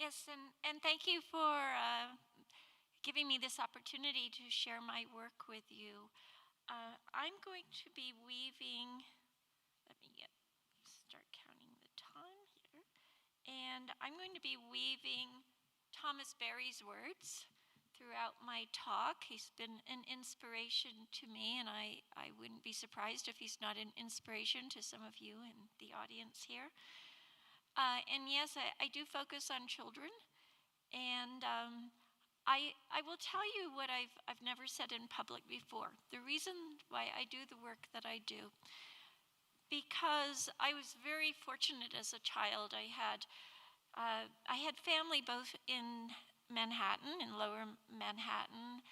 Yes, and thank you for giving me this opportunity to share my work with you. I'm going to be weaving, let me start counting the time here, and I'm going to be weaving Thomas Berry's words throughout my talk. He's been an inspiration to me, and I wouldn't be surprised if he's not an inspiration to some of you in the audience here. And yes, I do focus on children, and I will tell you what I've never said in public before. The reason why I do the work that I do, because I was very fortunate as a child. I had family both in Manhattan, in Lower Manhattan,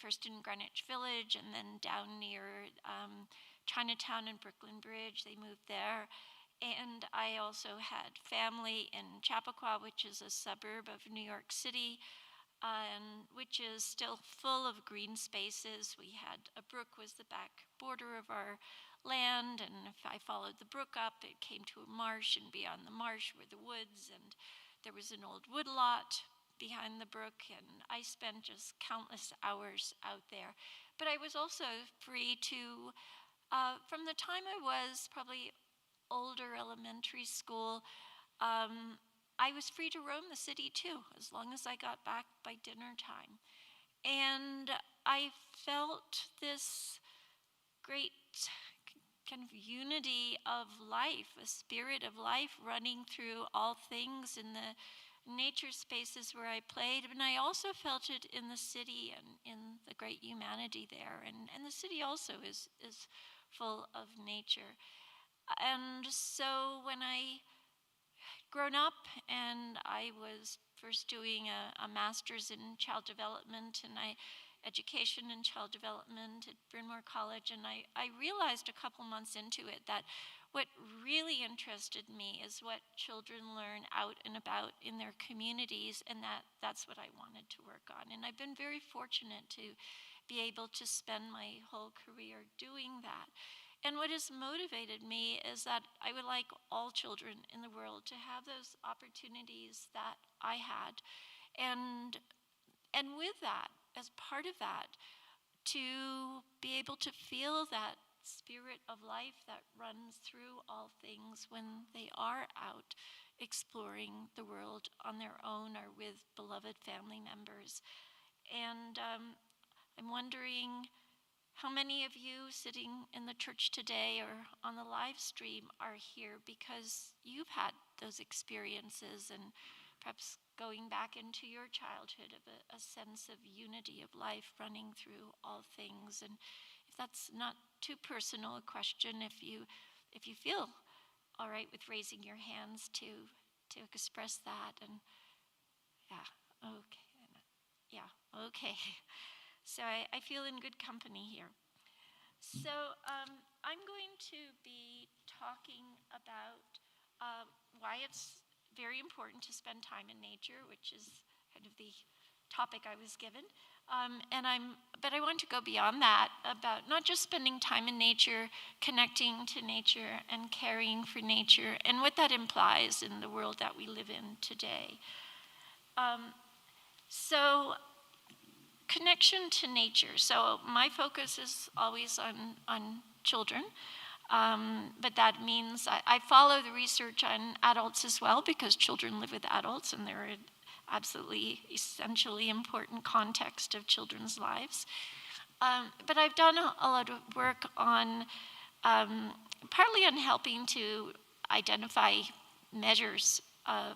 first in Greenwich Village, and then down near Chinatown and Brooklyn Bridge. They moved there. And I also had family in Chappaqua, which is a suburb of New York City, which is still full of green spaces. We had a brook was the back border of our land, and if I followed the brook up, it came to a marsh, and beyond the marsh were the woods, and there was an old woodlot behind the brook, and I spent just countless hours out there. But I was also free to, from the time I was probably older elementary school, I was free to roam the city too, as long as I got back by dinner time. And I felt this great kind of unity of life, a spirit of life running through all things in the nature spaces where I played. And I also felt it in the city and in the great humanity there. And the city also is full of nature. And so when I grown up and I was first doing a master's in child development and education in child development at Bryn Mawr College, and I realized a couple months into it that what really interested me is what children learn out and about in their communities, and that's what I wanted to work on. And I've been very fortunate to be able to spend my whole career doing that. And what has motivated me is that I would like all children in the world to have those opportunities that I had. And with that, as part of that, to be able to feel that spirit of life that runs through all things when they are out exploring the world on their own or with beloved family members. And I'm wondering how many of you sitting in the church today or on the live stream are here because you've had those experiences and perhaps going back into your childhood of a sense of unity of life running through all things. And if that's not too personal a question, if you feel all right with raising your hands to express that, and okay. So I feel in good company here. So I'm going to be talking about why it's very important to spend time in nature, which is kind of the topic I was given. But I want to go beyond that, about not just spending time in nature, connecting to nature and caring for nature, and what that implies in the world that we live in today. So connection to nature. So my focus is always on children, but that means I follow the research on adults as well, because children live with adults and they're an absolutely essentially important context of children's lives. But I've done a lot of work on, partly on helping to identify measures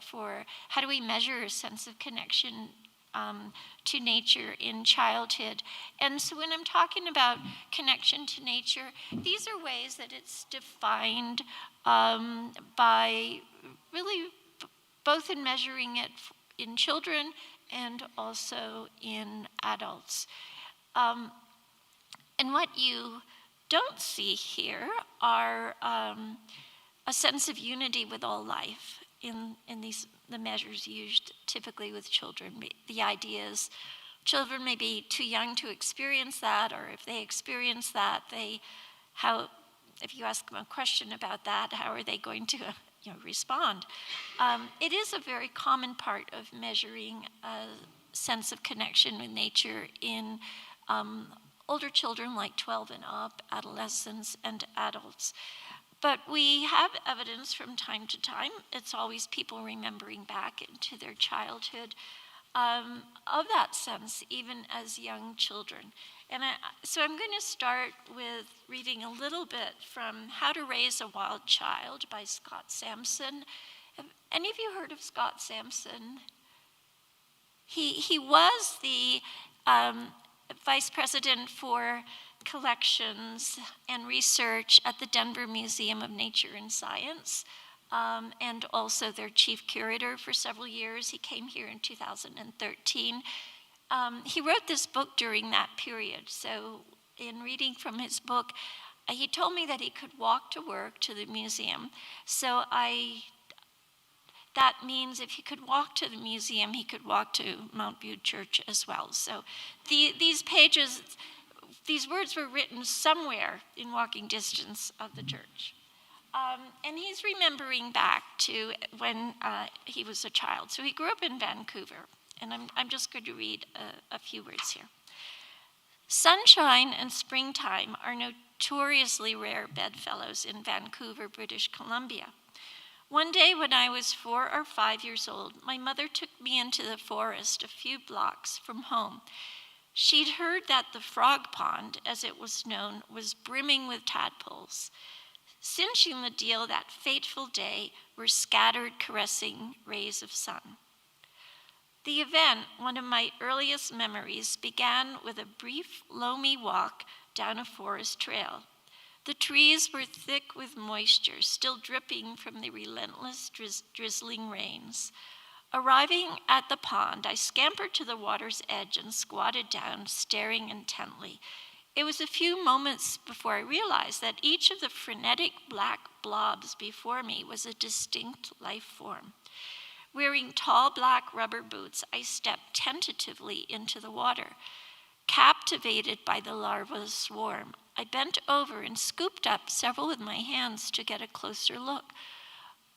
for how do we measure a sense of connection to nature in childhood. And so when I'm talking about connection to nature, these are ways that it's defined by really both in measuring it in children and also in adults. And what you don't see here are a sense of unity with all life in the measures used typically with children. The idea is children may be too young to experience that, or if they experience that, if you ask them a question about that, how are they going to respond. It is a very common part of measuring a sense of connection with nature in older children like 12 and up, adolescents, and adults. But we have evidence from time to time, it's always people remembering back into their childhood, of that sense, even as young children. And so I'm going to start with reading a little bit from How to Raise a Wild Child by Scott Sampson. Have any of you heard of Scott Sampson? He was the vice president for collections and research at the Denver Museum of Nature and Science, and also their chief curator for several years. He came here in 2013. He wrote this book during that period. So in reading from his book, he told me that he could walk to work to the museum. So that means if he could walk to the museum, he could walk to Mount View Church as well. So these pages, these words were written somewhere in walking distance of the church. And he's remembering back to when he was a child. So he grew up in Vancouver. And I'm just going to read a few words here. Sunshine and springtime are notoriously rare bedfellows in Vancouver, British Columbia. One day when I was 4 or 5 years old, my mother took me into the forest a few blocks from home. She'd heard that the frog pond, as it was known, was brimming with tadpoles. Cinching the deal that fateful day were scattered, caressing rays of sun. The event, one of my earliest memories, began with a brief, loamy walk down a forest trail. The trees were thick with moisture, still dripping from the relentless drizzling rains. Arriving at the pond, I scampered to the water's edge and squatted down, staring intently. It was a few moments before I realized that each of the frenetic black blobs before me was a distinct life form. Wearing tall black rubber boots, I stepped tentatively into the water. Captivated by the larva swarm, I bent over and scooped up several with my hands to get a closer look.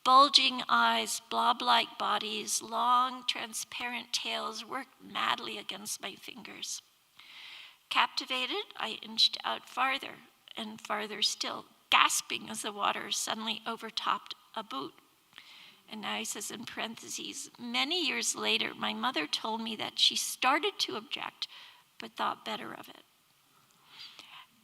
Bulging eyes, blob-like bodies, long, transparent tails worked madly against my fingers. Captivated, I inched out farther and farther still, gasping as the water suddenly overtopped a boot. And now he says in parentheses, many years later, my mother told me that she started to object, but thought better of it.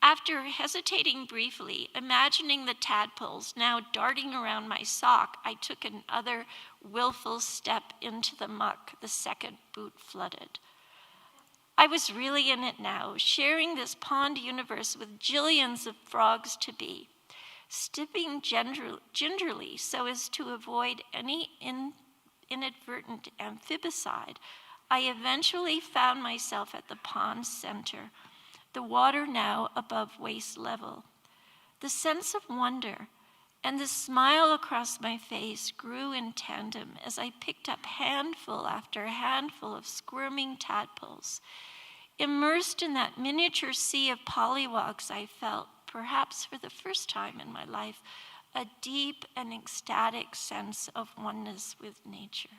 After hesitating briefly, imagining the tadpoles now darting around my sock, I took another willful step into the muck, the second boot flooded. I was really in it now, sharing this pond universe with jillions of frogs to be. Stepping gingerly so as to avoid any inadvertent amphibicide, I eventually found myself at the pond's center, the water now above waist level. The sense of wonder and the smile across my face grew in tandem as I picked up handful after handful of squirming tadpoles. Immersed in that miniature sea of pollywogs, I felt, perhaps for the first time in my life, a deep and ecstatic sense of oneness with nature.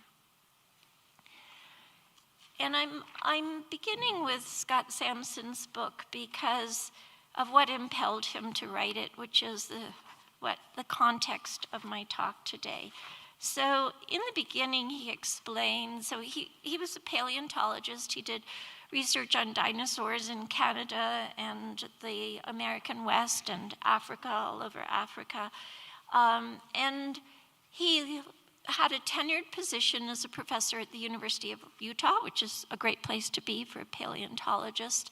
And I'm beginning with Scott Sampson's book because of what impelled him to write it, which is the context of my talk today. So in the beginning, he explained, so he was a paleontologist. He did research on dinosaurs in Canada and the American West and Africa, all over Africa. And he had a tenured position as a professor at the University of Utah, which is a great place to be for a paleontologist,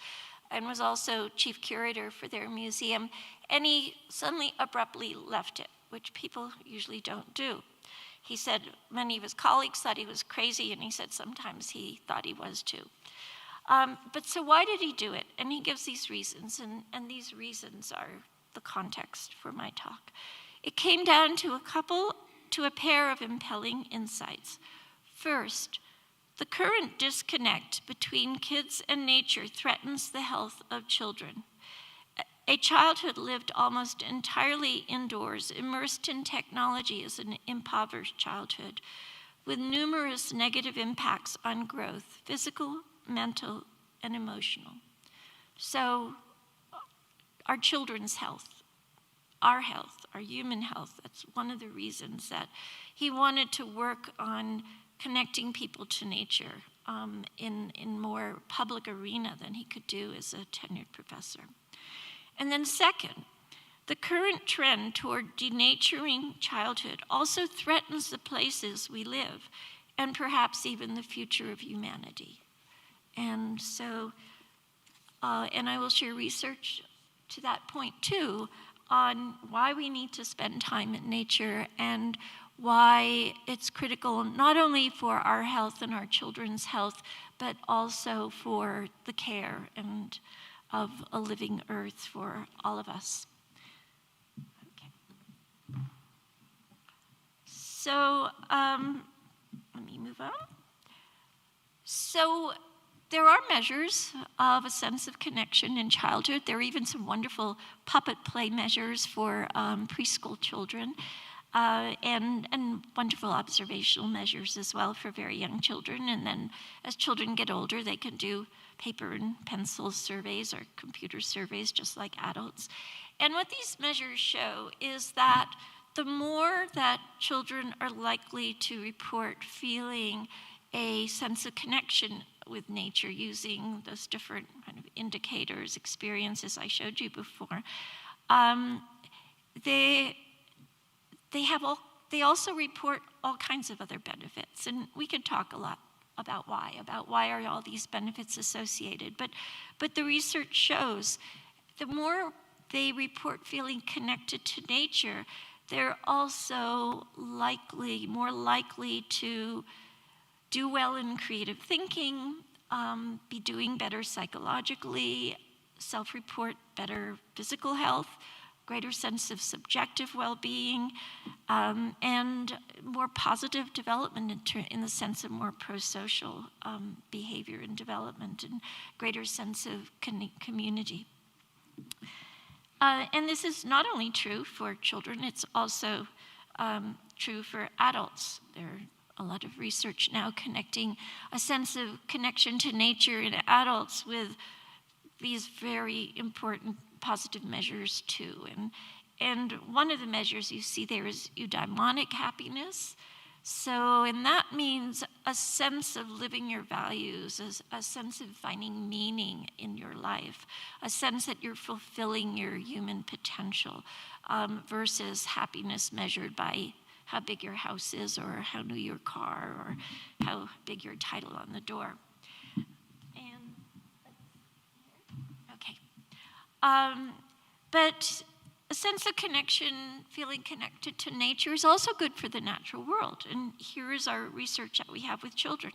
and was also chief curator for their museum. And he suddenly abruptly left it, which people usually don't do. He said many of his colleagues thought he was crazy, and he said sometimes he thought he was too. But so why did he do it? And he gives these reasons, and these reasons are the context for my talk. It came down to a pair of impelling insights. First, the current disconnect between kids and nature threatens the health of children. A childhood lived almost entirely indoors, immersed in technology, is an impoverished childhood, with numerous negative impacts on growth, physical, mental, and emotional. So our children's health, our human health, that's one of the reasons that he wanted to work on connecting people to nature in more public arena than he could do as a tenured professor. And then second, the current trend toward denaturing childhood also threatens the places we live and perhaps even the future of humanity. And so, and I will share research to that point too on why we need to spend time in nature and why it's critical not only for our health and our children's health, but also for the care and of a living earth for all of us. Okay. So let me move on. So there are measures of a sense of connection in childhood. There are even some wonderful puppet play measures for preschool children. And wonderful observational measures as well for very young children. And then as children get older, they can do paper and pencil surveys or computer surveys just like adults. And what these measures show is that the more that children are likely to report feeling a sense of connection with nature using those different kind of indicators, experiences I showed you before, they also report all kinds of other benefits, and we could talk a lot about why are all these benefits associated. But the research shows the more they report feeling connected to nature, they're also more likely to do well in creative thinking, be doing better psychologically, self-report better physical health, greater sense of subjective well-being, and more positive development in the sense of more pro-social behavior and development, and greater sense of community. And this is not only true for children, it's also true for adults. There are a lot of research now connecting a sense of connection to nature in adults with these very important positive measures too. And one of the measures you see there is eudaimonic happiness. So, and that means a sense of living your values, a sense of finding meaning in your life, a sense that you're fulfilling your human potential, versus happiness measured by how big your house is or how new your car or how big your title on the door. But a sense of connection, feeling connected to nature is also good for the natural world. And here is our research that we have with children.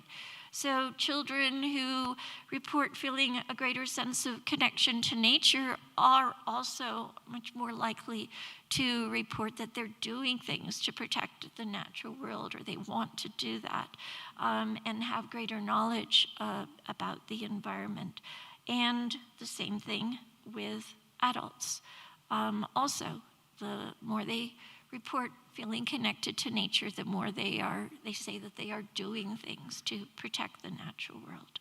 So children who report feeling a greater sense of connection to nature are also much more likely to report that they're doing things to protect the natural world, or they want to do that, and have greater knowledge about the environment. And the same thing with adults. Also, the more they report feeling connected to nature, the more they say that they are doing things to protect the natural world.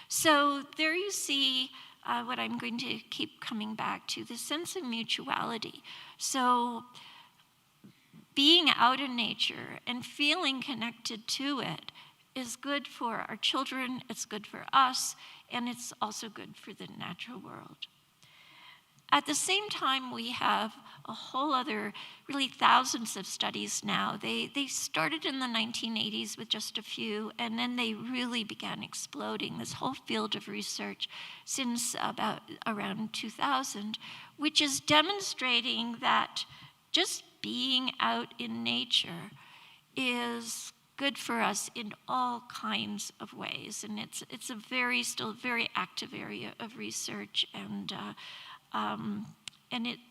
So there you see what I'm going to keep coming back to, the sense of mutuality. So being out in nature and feeling connected to it is good for our children, it's good for us, and it's also good for the natural world. At the same time, we have a whole other, really thousands of studies now. They started in the 1980s with just a few, and then they really began exploding, this whole field of research since about around 2000, which is demonstrating that just being out in nature is good for us in all kinds of ways. And it's a still very active area of research, and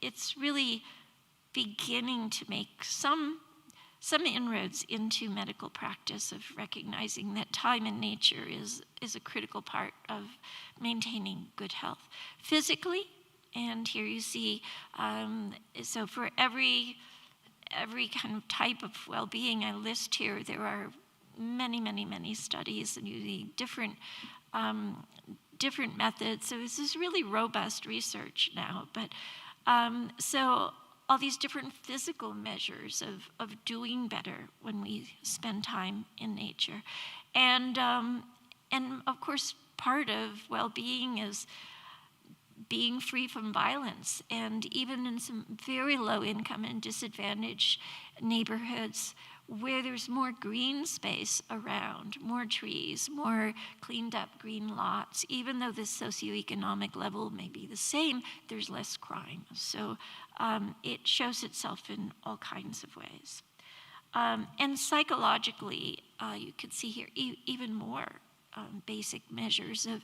it's really beginning to make some inroads into medical practice of recognizing that time in nature is a critical part of maintaining good health, physically And here you see, so for every kind of type of well-being I list here, there are many, many, many studies and using different methods. So this is really robust research now. But so all these different physical measures of doing better when we spend time in nature. And of course, part of well-being is being free from violence. And even in some very low income and disadvantaged neighborhoods where there's more green space around, more trees, more cleaned up green lots, even though the socioeconomic level may be the same, there's less crime. So it shows itself in all kinds of ways. And psychologically, you can see here even more basic measures of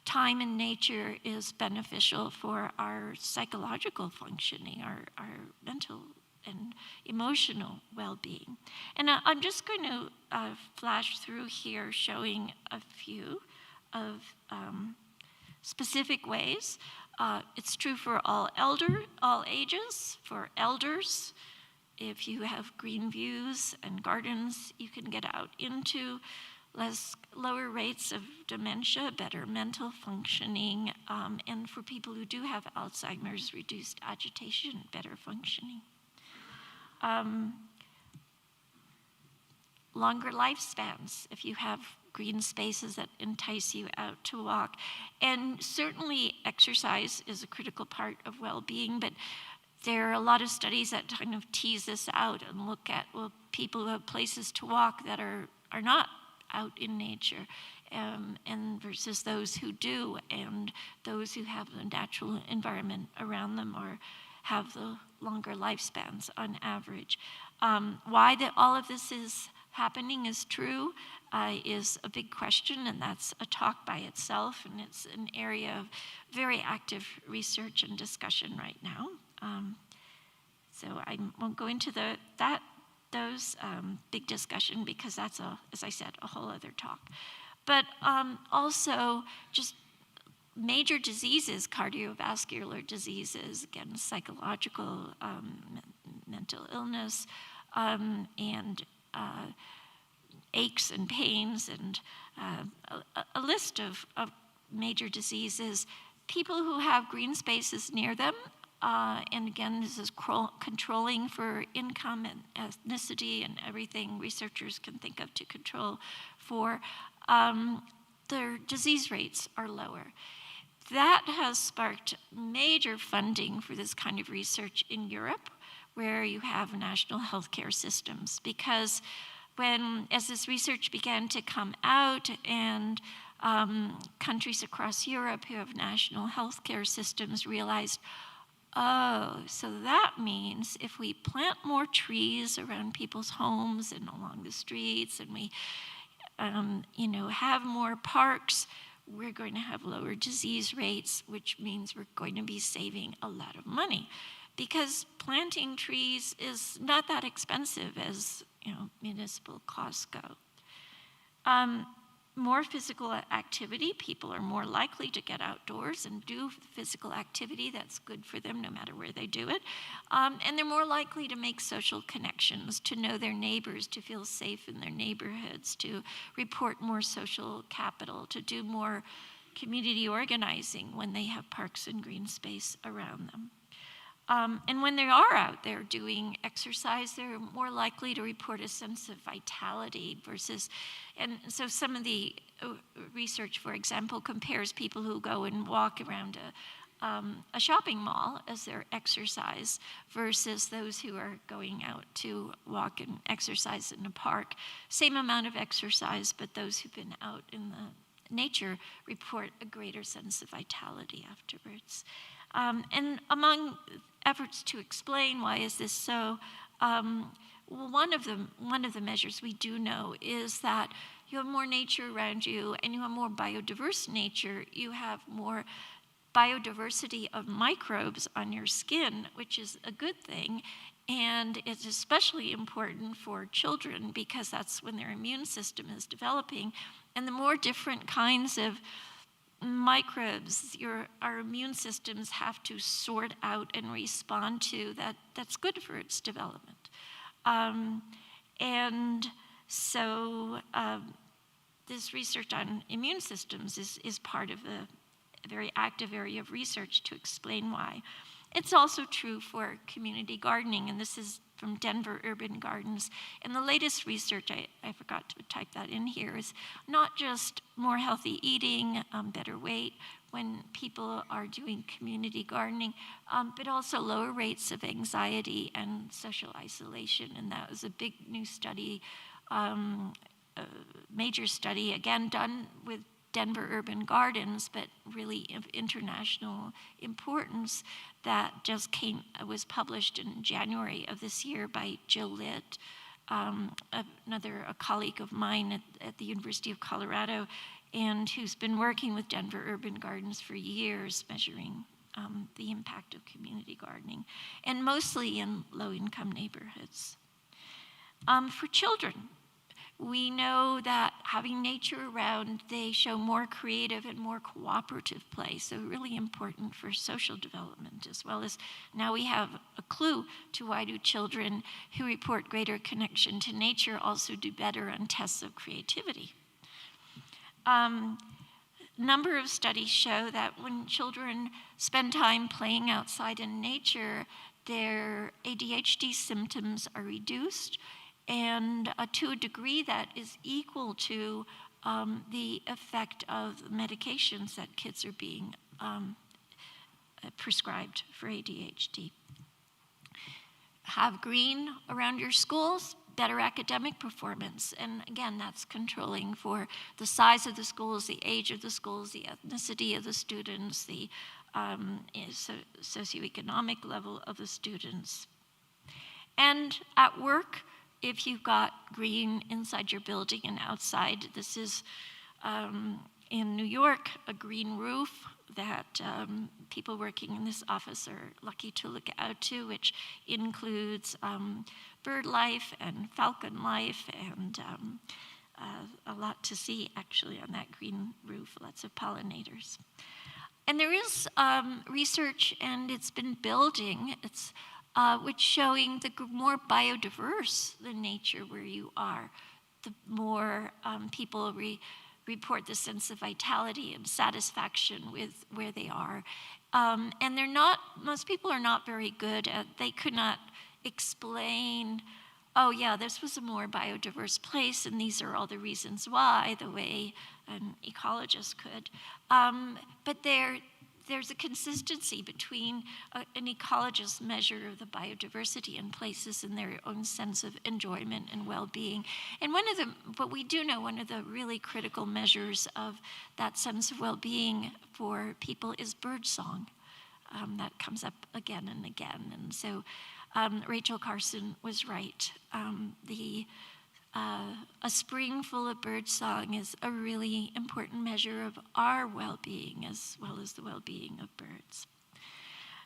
time in nature is beneficial for our psychological functioning, our mental and emotional well-being. And I'm just going to flash through here showing a few of specific ways. It's true for all ages. For elders, if you have green views and gardens, you can get out into lower rates of dementia, better mental functioning, and for people who do have Alzheimer's, reduced agitation, better functioning. Longer lifespans if you have green spaces that entice you out to walk. And certainly exercise is a critical part of well-being, but there are a lot of studies that kind of tease this out and look at, well, people who have places to walk that are not out in nature, and versus those who do, and those who have the natural environment around them or have the longer lifespans on average. Why all of this is happening is true is a big question, and that's a talk by itself, and it's an area of very active research and discussion right now. So I won't go into those big discussion because that's, as I said, a whole other talk. But also just major diseases, cardiovascular diseases, again, psychological, mental illness, and aches and pains, and a list of major diseases. People who have green spaces near them, and again, this is controlling for income and ethnicity and everything researchers can think of to control for, their disease rates are lower. That has sparked major funding for this kind of research in Europe, where you have national healthcare systems. Because as this research began to come out, and countries across Europe who have national healthcare systems realized, oh, so that means if we plant more trees around people's homes and along the streets, and we have more parks, we're going to have lower disease rates, which means we're going to be saving a lot of money. Because planting trees is not that expensive as municipal costs go. More physical activity, people are more likely to get outdoors and do physical activity that's good for them no matter where they do it. And they're more likely to make social connections, to know their neighbors, to feel safe in their neighborhoods, to report more social capital, to do more community organizing when they have parks and green space around them. And when they are out there doing exercise, they're more likely to report a sense of vitality versus, and so some of the research, for example, compares people who go and walk around a shopping mall as their exercise versus those who are going out to walk and exercise in a park. Same amount of exercise, but those who've been out in the nature report a greater sense of vitality afterwards. And among efforts to explain why is this so, one of the measures we do know is that you have more nature around you, and you have more biodiverse nature. You have more biodiversity of microbes on your skin, which is a good thing. And it's especially important for children because that's when their immune system is developing. And the more different kinds of microbes our immune systems have to sort out and respond to that's good for its development. And so this research on immune systems is part of a very active area of research to explain why. It's also true for community gardening, and this is from Denver Urban Gardens. And the latest research, I forgot to type that in here, is not just more healthy eating, better weight when people are doing community gardening, but also lower rates of anxiety and social isolation. And that was a big new study, a major study, again done with Denver Urban Gardens, but really of international importance, that just was published in January of this year by Jill Litt, a colleague of mine at the University of Colorado, and who's been working with Denver Urban Gardens for years, measuring the impact of community gardening, and mostly in low-income neighborhoods. For children, we know that having nature around, they show more creative and more cooperative play, so really important for social development, as well as now we have a clue to why do children who report greater connection to nature also do better on tests of creativity. Number of studies show that when children spend time playing outside in nature, their ADHD symptoms are reduced, and to a degree that is equal to the effect of medications that kids are being prescribed for ADHD. Have green around your schools, better academic performance. And again, that's controlling for the size of the schools, the age of the schools, the ethnicity of the students, the socioeconomic level of the students. And at work, if you've got green inside your building and outside, this is in New York, a green roof that people working in this office are lucky to look out to, which includes bird life and falcon life, and a lot to see actually on that green roof, lots of pollinators. And there is research, and it's been building, which showing the more biodiverse the nature where you are, the more people report the sense of vitality and satisfaction with where they are. And most people are not very good at, they could not explain, oh yeah, this was a more biodiverse place and these are all the reasons why, the way an ecologist could. But there's a consistency between an ecologist's measure of the biodiversity in places and their own sense of enjoyment and well-being. And but we do know one of the really critical measures of that sense of well-being for people is birdsong. That comes up again and again. And so Rachel Carson was right. A spring full of birdsong is a really important measure of our well-being as well as the well-being of birds.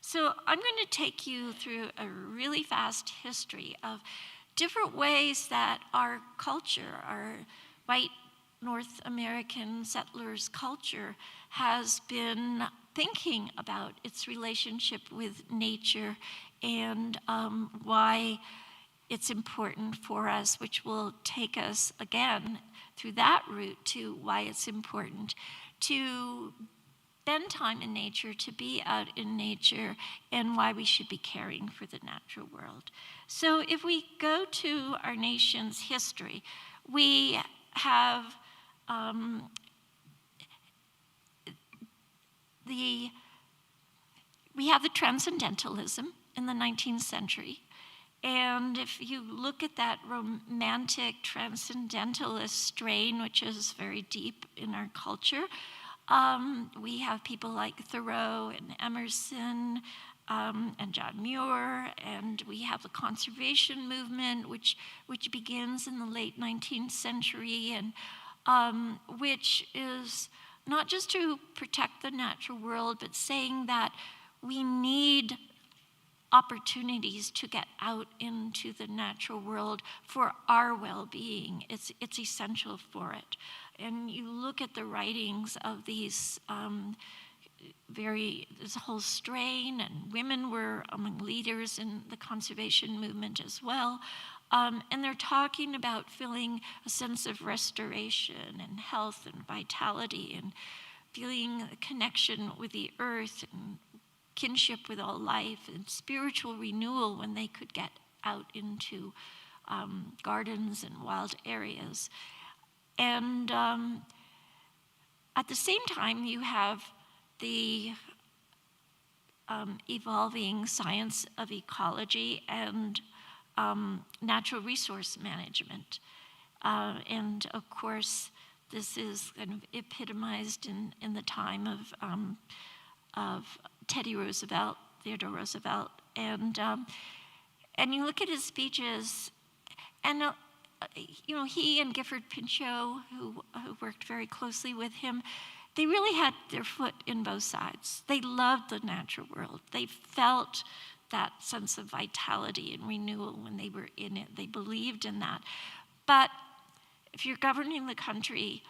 So I'm going to take you through a really fast history of different ways that our culture, our white North American settlers' culture, has been thinking about its relationship with nature and why it's important for us, which will take us again through that route to why it's important to spend time in nature, to be out in nature, and why we should be caring for the natural world. So if we go to our nation's history, we have the transcendentalism in the 19th century. And if you look at that romantic transcendentalist strain, which is very deep in our culture, we have people like Thoreau and Emerson and John Muir, and we have the conservation movement, which begins in the late 19th century, and which is not just to protect the natural world, but saying that we need opportunities to get out into the natural world for our well-being. It's essential for it. And you look at the writings of these this whole strain, and women were among leaders in the conservation movement as well. And they're talking about feeling a sense of restoration and health and vitality and feeling a connection with the earth and kinship with all life and spiritual renewal when they could get out into gardens and wild areas. And at the same time, you have the evolving science of ecology and natural resource management. And of course, this is kind of epitomized in the time of Theodore Roosevelt. And you look at his speeches, and he and Gifford Pinchot, who worked very closely with him, they really had their foot in both sides. They loved the natural world. They felt that sense of vitality and renewal when they were in it. They believed in that. But if you're governing the country,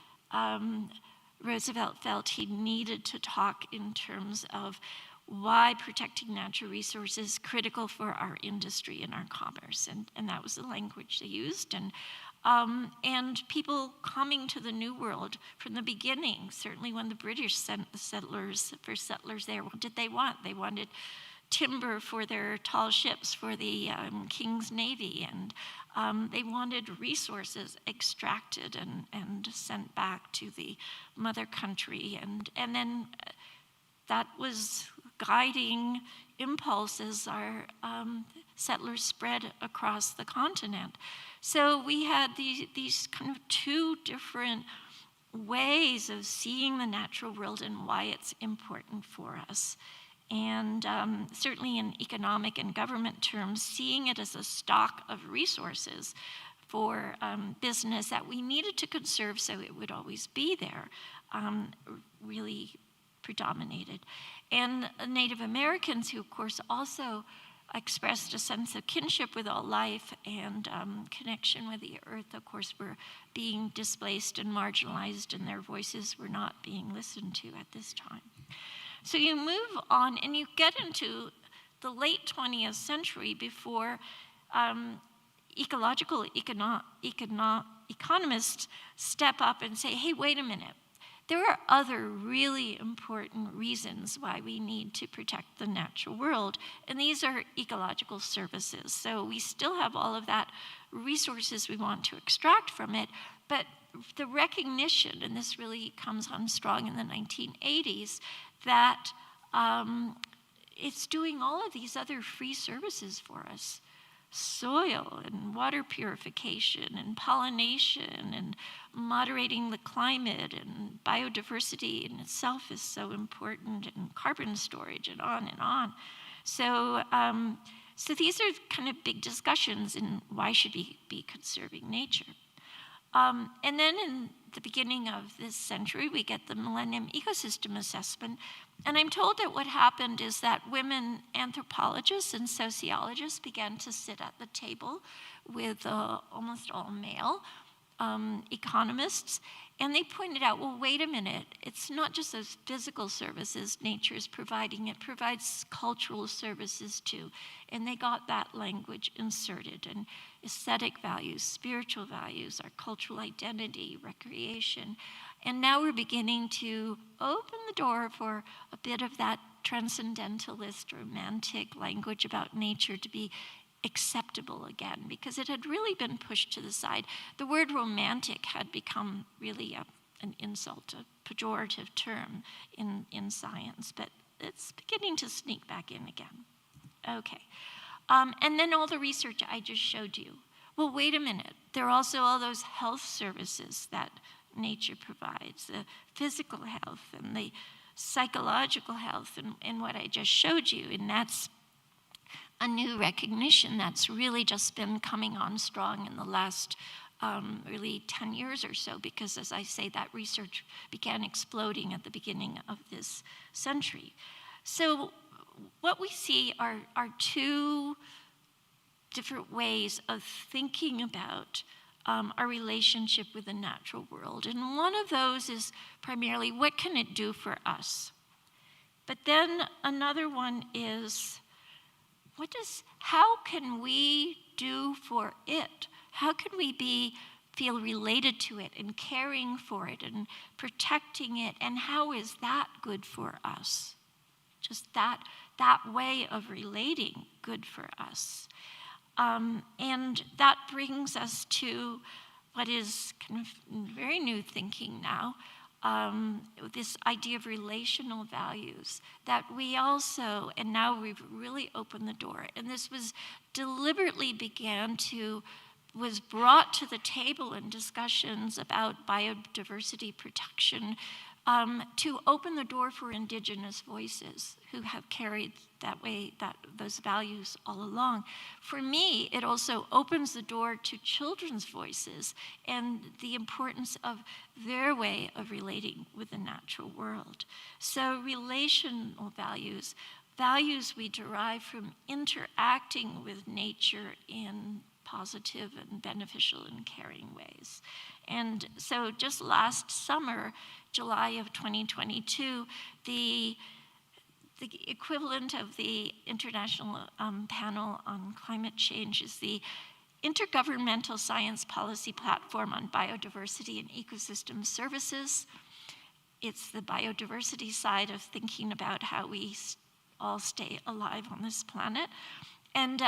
Roosevelt felt he needed to talk in terms of why protecting natural resources is critical for our industry and our commerce. And that was the language they used. And people coming to the New World from the beginning, certainly when the British sent the first settlers there, what did they want? They wanted timber for their tall ships for the King's Navy, and they wanted resources extracted and sent back to the mother country. And then that was guiding impulse as our settlers spread across the continent. So we had these kind of two different ways of seeing the natural world and why it's important for us. And certainly in economic and government terms, seeing it as a stock of resources for business that we needed to conserve so it would always be there, really predominated. And Native Americans, who of course also expressed a sense of kinship with all life and connection with the earth, of course, were being displaced and marginalized, and their voices were not being listened to at this time. So you move on and you get into the late 20th century before ecological economists step up and say, hey, wait a minute. There are other really important reasons why we need to protect the natural world, and these are ecological services. So we still have all of that resources we want to extract from it, but the recognition, and this really comes on strong in the 1980s, that it's doing all of these other free services for us. Soil and water purification and pollination and moderating the climate and biodiversity in itself is so important, and carbon storage and on and on. So, so these are kind of big discussions in why should we be conserving nature. And then in the beginning of this century, we get the Millennium Ecosystem Assessment. And I'm told that what happened is that women anthropologists and sociologists began to sit at the table with almost all male economists. And they pointed out, well, wait a minute, it's not just those physical services nature is providing, it provides cultural services too. And they got that language inserted, and aesthetic values, spiritual values, our cultural identity, recreation. And now we're beginning to open the door for a bit of that transcendentalist, romantic language about nature to be acceptable again, because it had really been pushed to the side. The word romantic had become really an insult, a pejorative term in science, but it's beginning to sneak back in again. Okay. And then all the research I just showed you. Well, wait a minute. There are also all those health services that nature provides, the physical health and the psychological health and what I just showed you. And that's a new recognition that's really just been coming on strong in the last really 10 years or so, because as I say, that research began exploding at the beginning of this century. So what we see are two different ways of thinking about our relationship with the natural world. And one of those is primarily, what can it do for us? But then another one is, how can we do for it? How can we feel related to it and caring for it and protecting it? And how is that good for us? Just that way of relating good for us. And that brings us to what is kind of very new thinking now, this idea of relational values, that we also, and now we've really opened the door, and this was deliberately was brought to the table in discussions about biodiversity protection, to open the door for Indigenous voices who have carried those values all along. For me, it also opens the door to children's voices and the importance of their way of relating with the natural world. So relational values we derive from interacting with nature in positive and beneficial and caring ways. And so just last summer, July of 2022, the equivalent of the International Panel on Climate Change is the Intergovernmental Science Policy Platform on Biodiversity and Ecosystem Services. It's the biodiversity side of thinking about how we all stay alive on this planet. And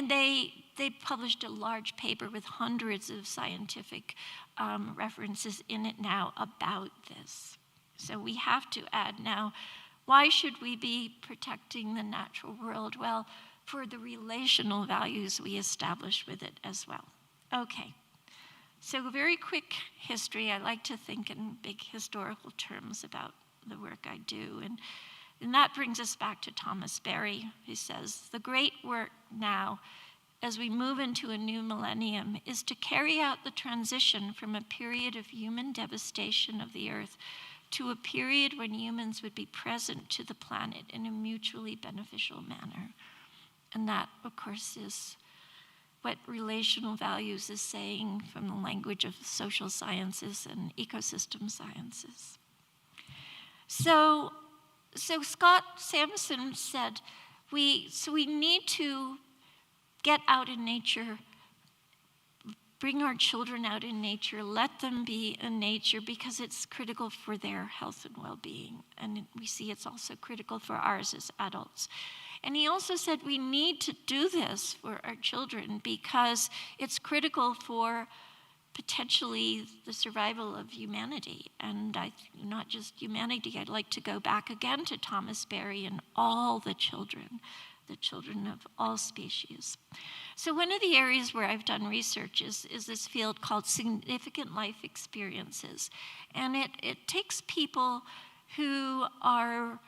they published a large paper with hundreds of scientific references in it now about this. So we have to add now, why should we be protecting the natural world? Well, for the relational values we establish with it as well. Okay, so a very quick history. I like to think in big historical terms about the work I do. And that brings us back to Thomas Berry, who says, the great work now, as we move into a new millennium, is to carry out the transition from a period of human devastation of the earth to a period when humans would be present to the planet in a mutually beneficial manner. And that, of course, is what relational values is saying from the language of social sciences and ecosystem sciences. So Scott Sampson said, we need to get out in nature, bring our children out in nature, let them be in nature, because it's critical for their health and well-being. And we see it's also critical for ours as adults. And he also said we need to do this for our children because it's critical for potentially the survival of humanity. And not just humanity, I'd like to go back again to Thomas Berry and all the children of all species. So one of the areas where I've done research is this field called significant life experiences. And it takes people who are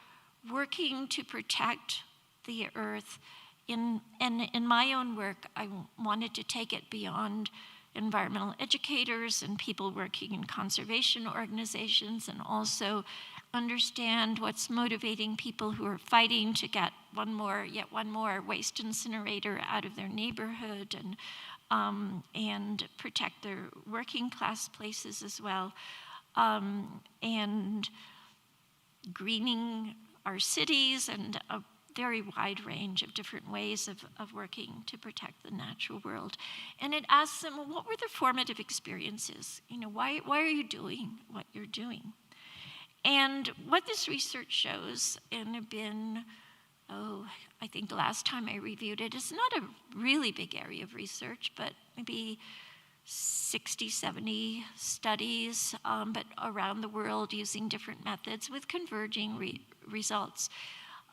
working to protect the earth. In my own work, I wanted to take it beyond environmental educators and people working in conservation organizations, and also understand what's motivating people who are fighting to get yet one more waste incinerator out of their neighborhood, and protect their working class places as well, and greening our cities, and a very wide range of different ways of working to protect the natural world. And it asks them, well, what were their formative experiences? Why are you doing what you're doing? And what this research shows, and have been, I think the last time I reviewed it, it's not a really big area of research, but maybe 60, 70 studies, but around the world using different methods with converging results.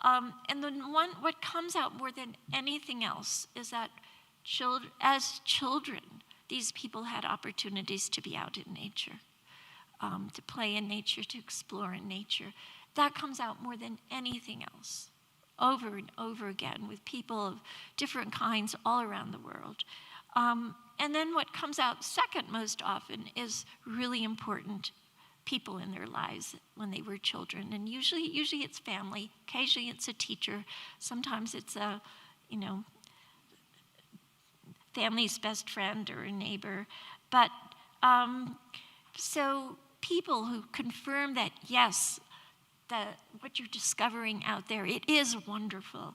And what comes out more than anything else is that as children, these people had opportunities to be out in nature, to play in nature, to explore in nature. That comes out more than anything else, over and over again, with people of different kinds all around the world. And then what comes out second most often is really important people in their lives when they were children. And usually it's family. Occasionally it's a teacher. Sometimes it's a, family's best friend or a neighbor. But so people who confirm that, yes, what you're discovering out there, it is wonderful,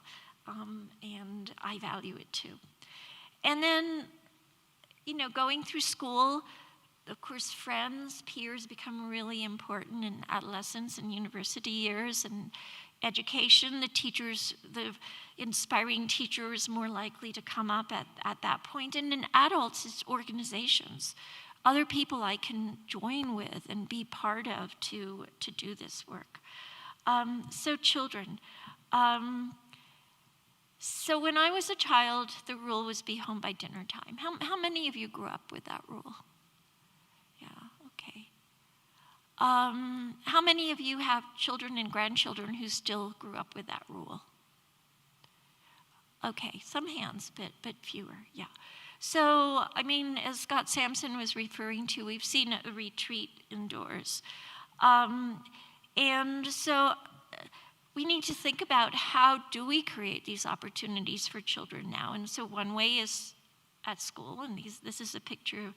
and I value it too. And then, going through school, of course, friends, peers become really important in adolescence and university years, and education, the inspiring teacher is more likely to come up at that point. And in adults, it's organizations, other people I can join with and be part of to do this work. So children. So when I was a child, the rule was be home by dinner time. How many of you grew up with that rule? Yeah, okay. How many of you have children and grandchildren who still grew up with that rule? Okay, some hands, but fewer, yeah. So, as Scott Sampson was referring to, we've seen a retreat indoors. And so we need to think about how do we create these opportunities for children now. And so one way is at school, and this is a picture of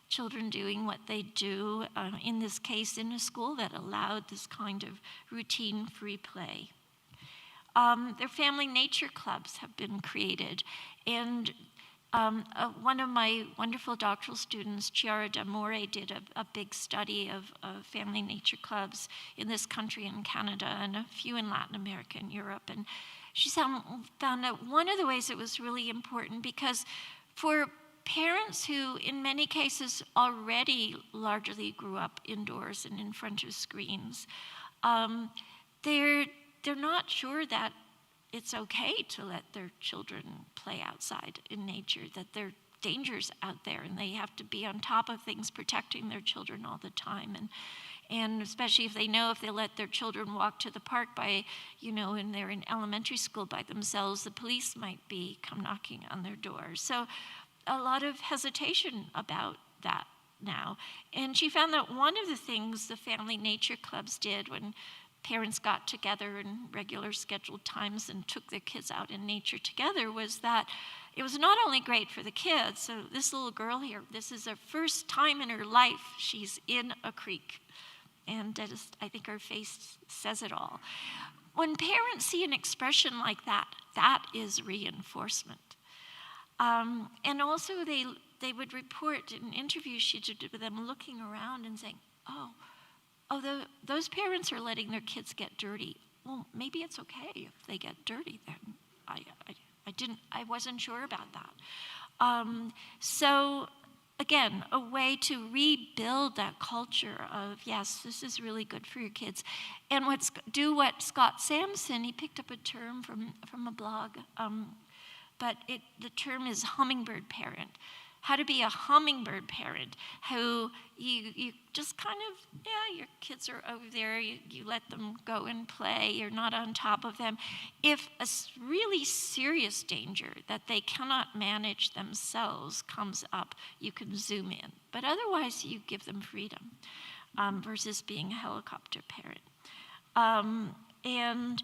children doing what they do, in this case in a school that allowed this kind of routine free play. Their family nature clubs have been created, and one of my wonderful doctoral students, Chiara D'Amore, did a big study of family nature clubs in this country and Canada, and a few in Latin America and Europe. And she found that one of the ways it was really important, because for parents who in many cases already largely grew up indoors and in front of screens, they're not sure that it's okay to let their children play outside in nature, that there are dangers out there, and they have to be on top of things, protecting their children all the time. And especially if they know if they let their children walk to the park and they're in elementary school by themselves, the police might come knocking on their door. So a lot of hesitation about that now. And she found that one of the things the family nature clubs did when parents got together in regular scheduled times and took their kids out in nature together was that it was not only great for the kids. So this little girl here, this is her first time in her life she's in a creek. And I think her face says it all. When parents see an expression like that, that is reinforcement. And also they would report in interviews she did with them, looking around and saying, oh, those parents are letting their kids get dirty. Well, maybe it's okay if they get dirty then. I wasn't sure about that. So again, a way to rebuild that culture of, yes, this is really good for your kids. And do what Scott Sampson, he picked up a term from a blog, but the term is hummingbird parent. How to be a hummingbird parent, who you just kind of, your kids are over there, you let them go and play, you're not on top of them. If a really serious danger that they cannot manage themselves comes up, you can zoom in. But otherwise, you give them freedom, versus being a helicopter parent. And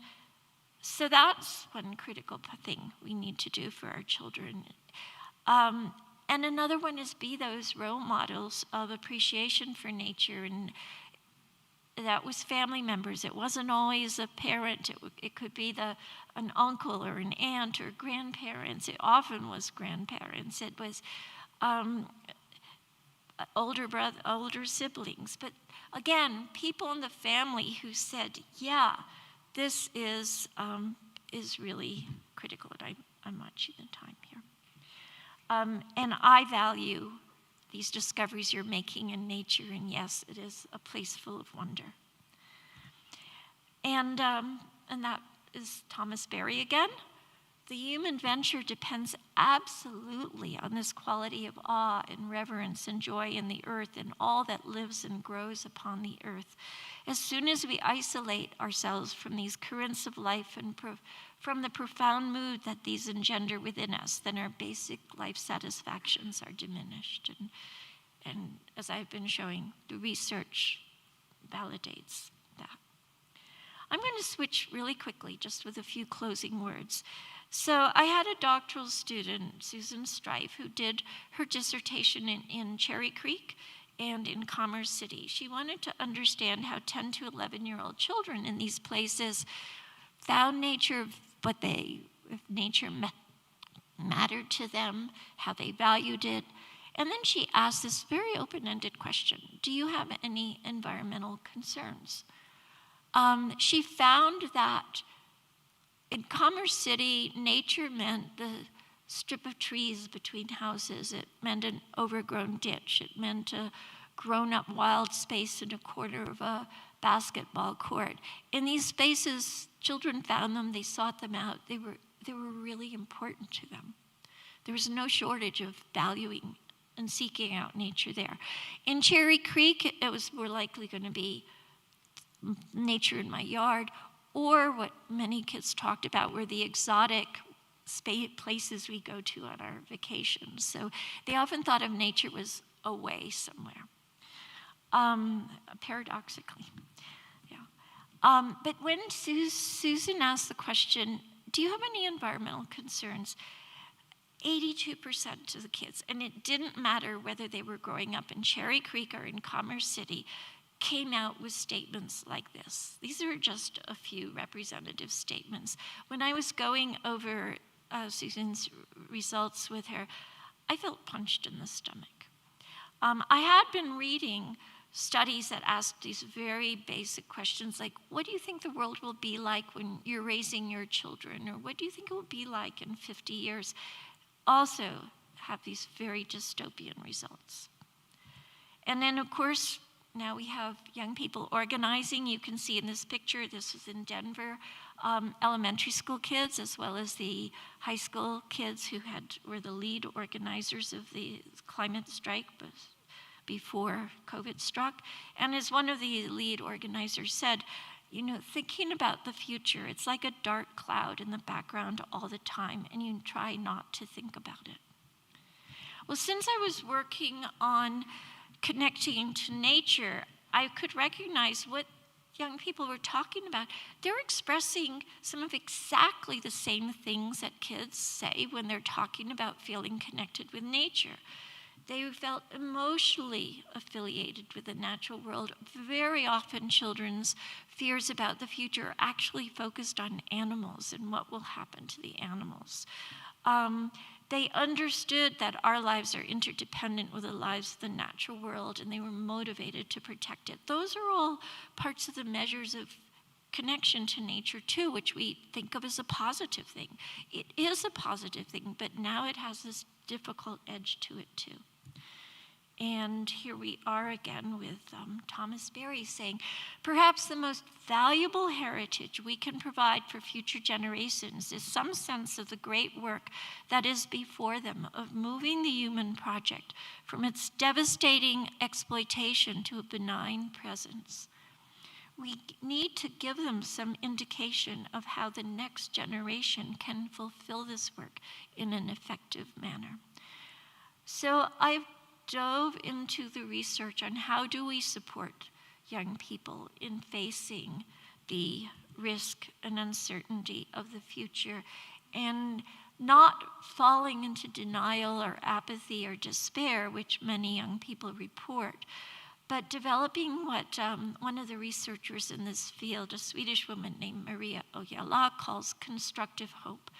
so that's one critical thing we need to do for our children. And another one is be those role models of appreciation for nature. And that was family members. It wasn't always a parent. It could be an uncle or an aunt or grandparents. It often was grandparents. It was older siblings. But again, people in the family who said, yeah, this is really critical. And I'm watching the time here. And I value these discoveries you're making in nature, and yes, it is a place full of wonder. And that is Thomas Berry again. The human venture depends absolutely on this quality of awe and reverence and joy in the earth and all that lives and grows upon the earth. As soon as we isolate ourselves from these currents of life and from the profound mood that these engender within us, then our basic life satisfactions are diminished. And as I've been showing, the research validates that. I'm going to switch really quickly, just with a few closing words. So I had a doctoral student, Susan Strife, who did her dissertation in Cherry Creek and in Commerce City. She wanted to understand how 10 to 11-year-old children in these places found nature, if nature mattered to them, how they valued it. And then she asked this very open-ended question: do you have any environmental concerns? She found that in Commerce City, nature meant the strip of trees between houses. It meant an overgrown ditch. It meant a grown-up wild space in a corner of a basketball court. In these spaces, children found them, they sought them out. They were really important to them. There was no shortage of valuing and seeking out nature there. In Cherry Creek, it was more likely going to be nature in my yard, or what many kids talked about were the exotic places we go to on our vacations. So they often thought of nature was away somewhere, paradoxically. Yeah. But when Susan asked the question, do you have any environmental concerns? 82% of the kids, and it didn't matter whether they were growing up in Cherry Creek or in Commerce City, came out with statements like this. These are just a few representative statements. When I was going over Susan's results with her, I felt punched in the stomach. I had been reading studies that asked these very basic questions like, what do you think the world will be like when you're raising your children? Or what do you think it will be like in 50 years? Also have these very dystopian results. And then, of course, now we have young people organizing. You can see in this picture, this was in Denver, elementary school kids as well as the high school kids who were the lead organizers of the climate strike before COVID struck. And as one of the lead organizers said, thinking about the future, it's like a dark cloud in the background all the time, and you try not to think about it. Well, since I was working on connecting to nature, I could recognize what young people were talking about. They're expressing some of exactly the same things that kids say when they're talking about feeling connected with nature. They felt emotionally affiliated with the natural world. Very often children's fears about the future are actually focused on animals and what will happen to the animals. They understood that our lives are interdependent with the lives of the natural world, and they were motivated to protect it. Those are all parts of the measures of connection to nature too, which we think of as a positive thing. It is a positive thing, but now it has this difficult edge to it too. And here we are again with Thomas Berry saying, perhaps the most valuable heritage we can provide for future generations is some sense of the great work that is before them of moving the human project from its devastating exploitation to a benign presence. We need to give them some indication of how the next generation can fulfill this work in an effective manner. So I've dove into the research on how do we support young people in facing the risk and uncertainty of the future and not falling into denial or apathy or despair, which many young people report, but developing what one of the researchers in this field, a Swedish woman named Maria Ojala, calls constructive hope.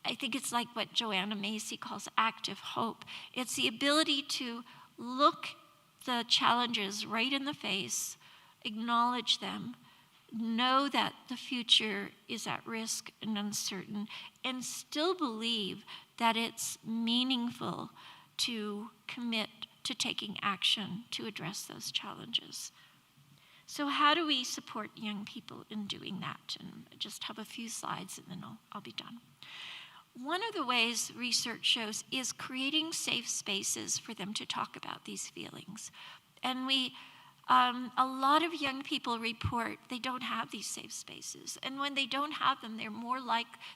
I think it's like what Joanna Macy calls active hope. It's the ability to look the challenges right in the face, acknowledge them, know that the future is at risk and uncertain, and still believe that it's meaningful to commit to taking action to address those challenges. So how do we support young people in doing that? And I just have a few slides and then I'll be done. One of the ways research shows is creating safe spaces for them to talk about these feelings. And a lot of young people report they don't have these safe spaces. And when they don't have them,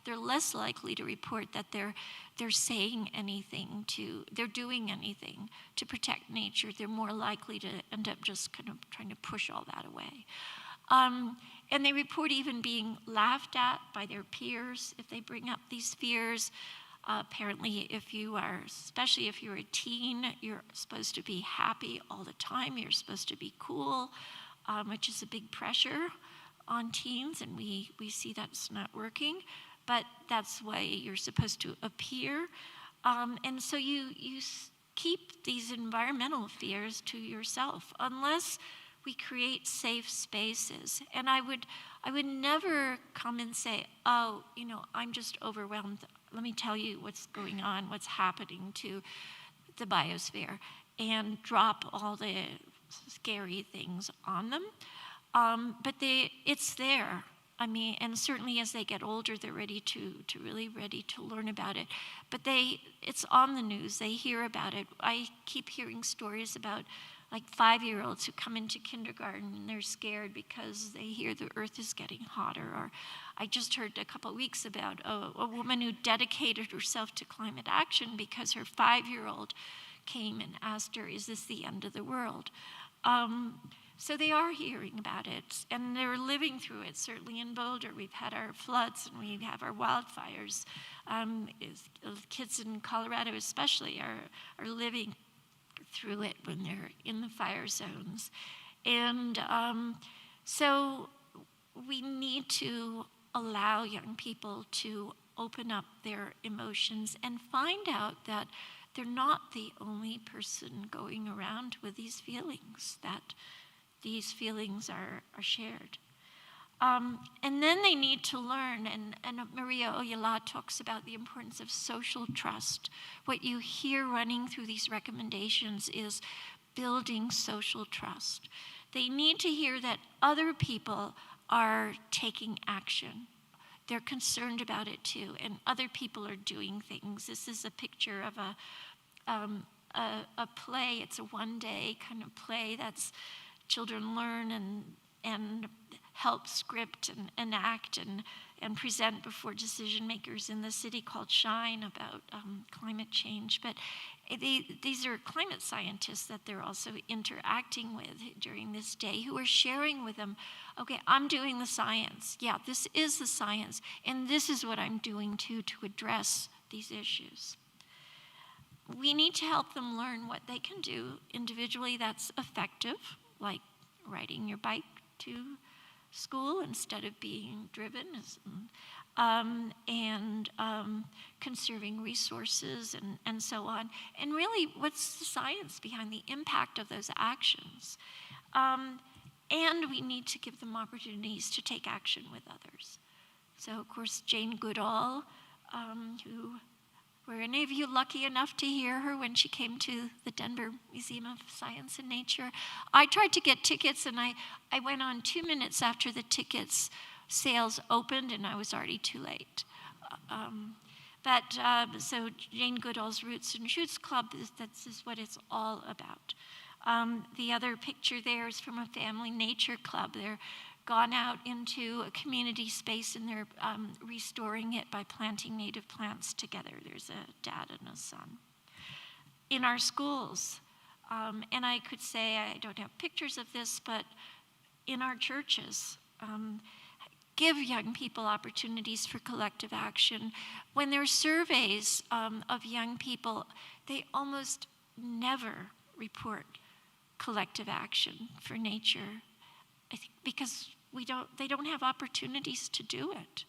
they're less likely to report that they're saying anything they're doing anything to protect nature, they're more likely to end up just kind of trying to push all that away. And they report even being laughed at by their peers if they bring up these fears. Apparently, especially if you're a teen, you're supposed to be happy all the time. You're supposed to be cool, which is a big pressure on teens, and we see that's not working. But that's the way you're supposed to appear. And so you keep these environmental fears to yourself, unless we create safe spaces. And I would never come and say, oh, I'm just overwhelmed. Let me tell you what's going on, what's happening to the biosphere, and drop all the scary things on them. But it's there. And certainly as they get older, they're really ready to learn about it. But it's on the news. They hear about it. I keep hearing stories about 5-year-olds who come into kindergarten and they're scared because they hear the earth is getting hotter. Or I just heard a couple of weeks about a woman who dedicated herself to climate action because her 5-year-old came and asked her, is this the end of the world? So they are hearing about it, and they're living through it. Certainly in Boulder, we've had our floods and we have our wildfires. Kids in Colorado especially are living through it when they're in the fire zones. And so we need to allow young people to open up their emotions and find out that they're not the only person going around with these feelings, that these feelings are shared. And then they need to learn, and Maria Oyala talks about the importance of social trust. What you hear running through these recommendations is building social trust. They need to hear that other people are taking action. They're concerned about it too, and other people are doing things. This is a picture of a play. It's a one-day kind of play that's children learn and help script and act and present before decision makers in the city called Shine about climate change. But these are climate scientists that they're also interacting with during this day, who are sharing with them, okay, I'm doing the science. Yeah, this is the science, and this is what I'm doing to address these issues. We need to help them learn what they can do individually that's effective, like riding your bike to school instead of being driven, and conserving resources and so on. And really, what's the science behind the impact of those actions? And we need to give them opportunities to take action with others. So, of course, Jane Goodall, who were any of you lucky enough to hear her when she came to the Denver Museum of Science and Nature? I tried to get tickets, and I went on 2 minutes after the tickets sales opened, and I was already too late. So Jane Goodall's Roots and Shoots Club, this is what it's all about. The other picture there is from a family nature club. They're gone out into a community space, and they're restoring it by planting native plants together. There's a dad and a son. In our schools, and I could say I don't have pictures of this, but in our churches, give young people opportunities for collective action. When there are surveys of young people, they almost never report collective action for nature, I think, because they don't have opportunities to do it.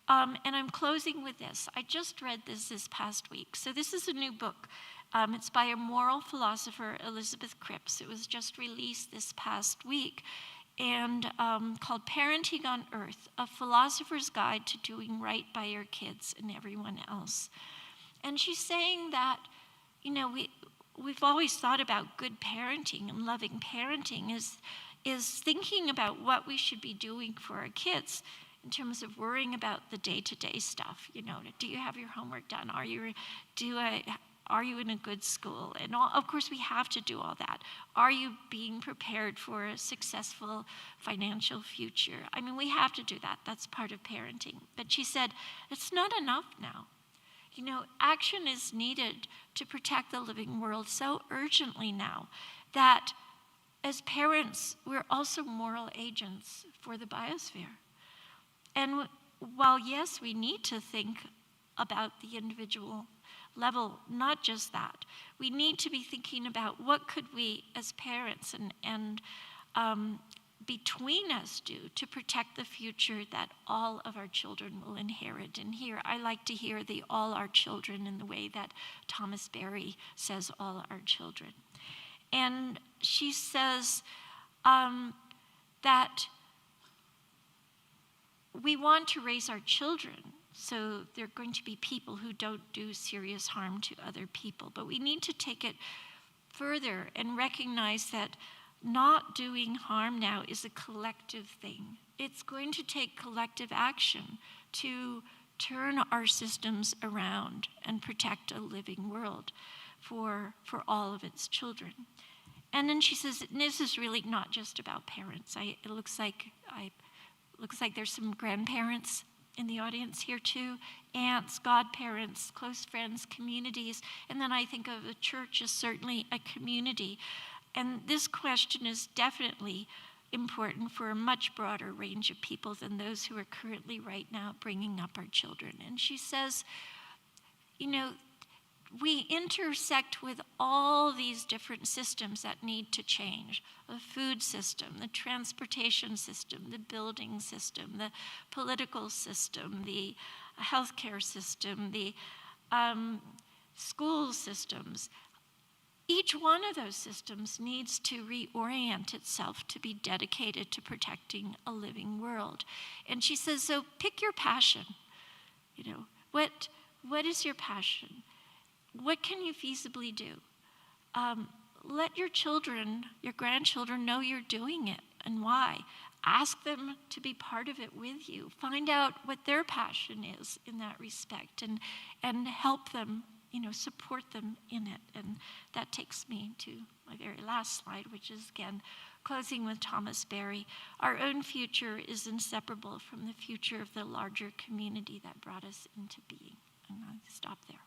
And I'm closing with this. I just read this past week. So this is a new book. It's by a moral philosopher, Elizabeth Cripps. It was just released this past week, and called Parenting on Earth, A Philosopher's Guide to Doing Right by Your Kids and Everyone Else. And she's saying that, we've always thought about good parenting and loving parenting is thinking about what we should be doing for our kids in terms of worrying about the day-to-day stuff. Do you have your homework done? Are you in a good school? And of course, we have to do all that. Are you being prepared for a successful financial future? I mean, we have to do that. That's part of parenting. But she said, it's not enough now. You know, action is needed to protect the living world so urgently now that as parents, we're also moral agents for the biosphere. And while, yes, we need to think about the individual level, not just that, we need to be thinking about what could we as parents and between us do to protect the future that all of our children will inherit. And here, I like to hear the all our children in the way that Thomas Berry says all our children. And she says that we want to raise our children so they're going to be people who don't do serious harm to other people. But we need to take it further and recognize that not doing harm now is a collective thing. It's going to take collective action to turn our systems around and protect a living world for all of its children. And then she says, this is really not just about parents. It looks like there's some grandparents in the audience here too, aunts, godparents, close friends, communities, and then I think of the church as certainly a community. And this question is definitely important for a much broader range of people than those who are currently right now bringing up our children. And she says, you know, we intersect with all these different systems that need to change. The food system, the transportation system, the building system, the political system, the healthcare system, the school systems. Each one of those systems needs to reorient itself to be dedicated to protecting a living world. And she says, so pick your passion. You know, what is your passion? What can you feasibly do? Let your children, your grandchildren know you're doing it and why. Ask them to be part of it with you. Find out what their passion is in that respect and help them, you know, support them in it. And that takes me to my very last slide, which is, again, closing with Thomas Berry. Our own future is inseparable from the future of the larger community that brought us into being. And I'll stop there.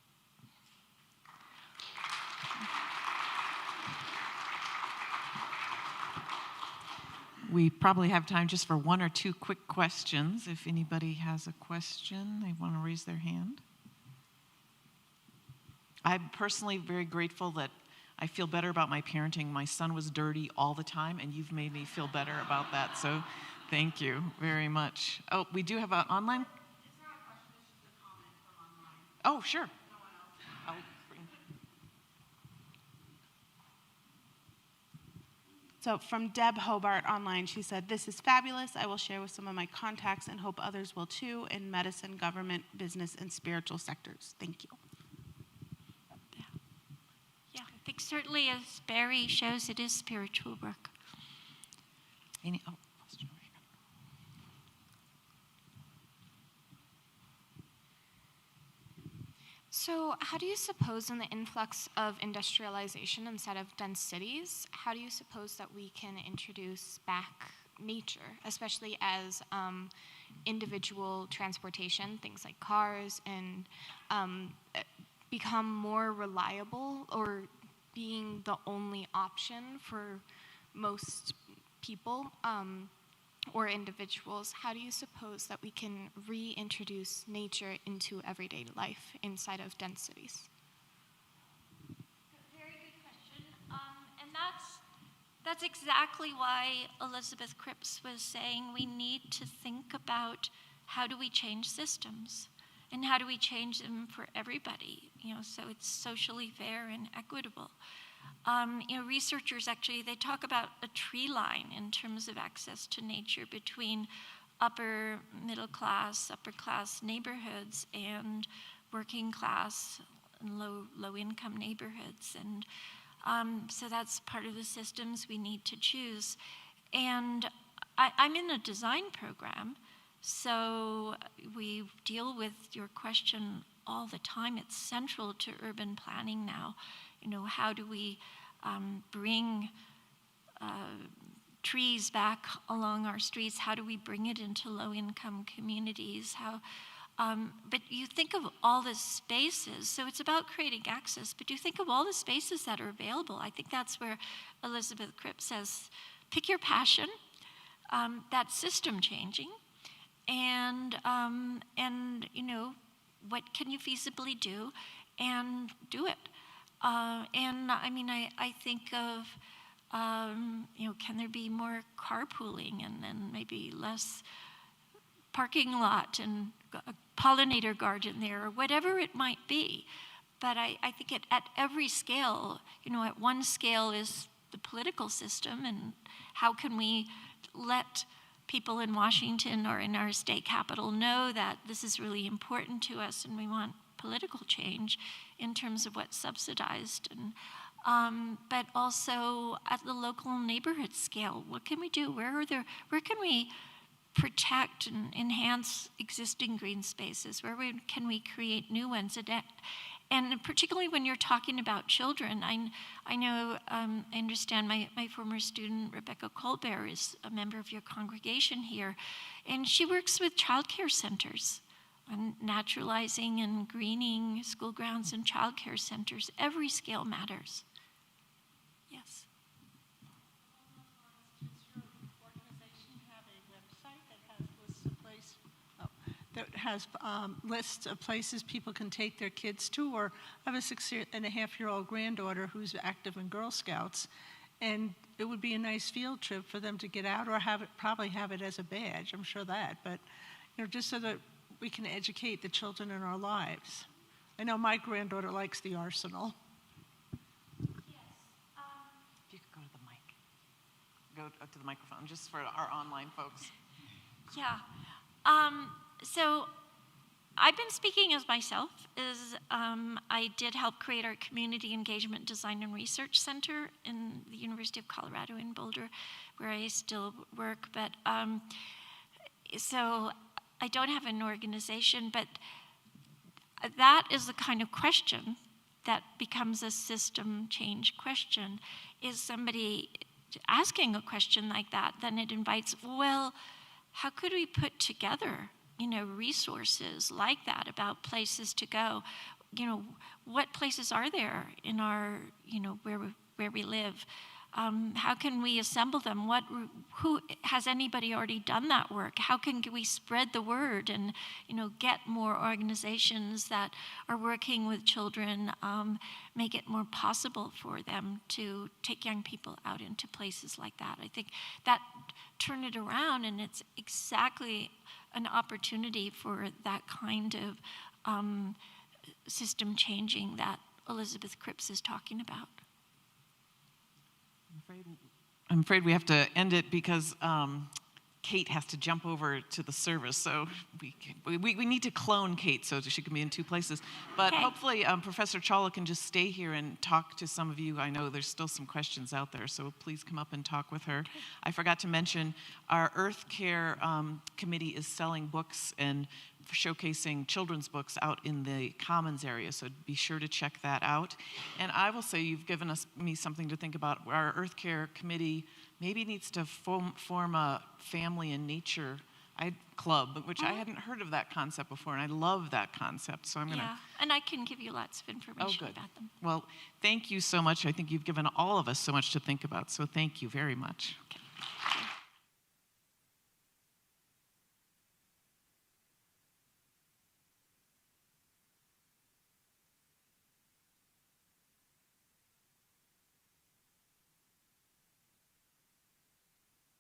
We probably have time just for one or two quick questions. If anybody has a question, they want to raise their hand. I'm personally very grateful that I feel better about my parenting. My son was dirty all the time, and you've made me feel better about that. So thank you very much. Oh, we do have an online? It's not a question, it's just a comment from online. Oh, sure. No one else. I'll bring... So from Deb Hobart online, she said, this is fabulous. I will share with some of my contacts and hope others will too in medicine, government, business, and spiritual sectors. Thank you. Yeah, I think certainly as Barry shows, it is spiritual work. Question over here. So how do you suppose in the influx of industrialization instead of dense cities, how do you suppose that we can introduce back nature, especially as individual transportation, things like cars, and become more reliable or being the only option for most people or individuals? How do you suppose that we can reintroduce nature into everyday life inside of dense cities? Very good question. And that's exactly why Elizabeth Cripps was saying we need to think about how do we change systems and how do we change them for everybody, you know, so it's socially fair and equitable. You know, researchers actually, they talk about a tree line in terms of access to nature between upper middle class, upper class neighborhoods and working class and low income neighborhoods. And so that's part of the systems we need to choose. And I'm in a design program, so we deal with your question all the time. It's central to urban planning now. How do we bring trees back along our streets? How do we bring it into low-income communities? But you think of all the spaces, so it's about creating access, but you think of all the spaces that are available. I think that's where Elizabeth Kripp says, pick your passion, that's system changing, and what can you feasibly do, and do it. And I mean, I think of, can there be more carpooling and then maybe less parking lot and a pollinator garden there, or whatever it might be. But I think at every scale, at one scale is the political system, and how can we let people in Washington or in our state capital know that this is really important to us and we want political change in terms of what's subsidized. And but also at the local neighborhood scale, what can we do? Where can we protect and enhance existing green spaces? Where can we create new ones? And particularly when you're talking about children, I know, I understand my former student, Rebecca Colbert, is a member of your congregation here, and she works with childcare centers on naturalizing and greening school grounds and childcare centers. Every scale matters. Yes. Does your organization have a website that has lists of places people can take their kids to? Or I have a 6.5-year-old granddaughter who's active in Girl Scouts, and it would be a nice field trip for them to get out, or probably have it as a badge. I'm sure that, but just so that we can educate the children in our lives. I know my granddaughter likes the Arsenal. If you could go to the mic. Go to the microphone, just for our online folks. Yeah. So I've been speaking as myself. I did help create our Community Engagement Design and Research Center in the University of Colorado in Boulder, where I still work. But so I don't have an organization, but that is the kind of question that becomes a system change question. Is somebody asking a question like that, then it invites, well, how could we put together, resources like that about places to go? What places are there in our, where we live? How can we assemble them? Who has anybody already done that work? How can we spread the word and get more organizations that are working with children, make it more possible for them to take young people out into places like that? I think that turn it around, and it's exactly an opportunity for that kind of system changing that Elizabeth Kripp is talking about. I'm afraid we have to end it because Kate has to jump over to the service. So we need to clone Kate so that she can be in two places. But okay. Hopefully Professor Chawla can just stay here and talk to some of you. I know there's still some questions out there, so please come up and talk with her. Okay. I forgot to mention our Earth Care Committee is selling books and showcasing children's books out in the Commons area, so be sure to check that out. And I will say you've given me something to think about. Our Earth Care Committee maybe needs to form a family and nature club, which I hadn't heard of that concept before, and I love that concept. So I'm going to... Yeah, and I can give you lots of information about them. Well, thank you so much. I think you've given all of us so much to think about, so thank you very much. Okay.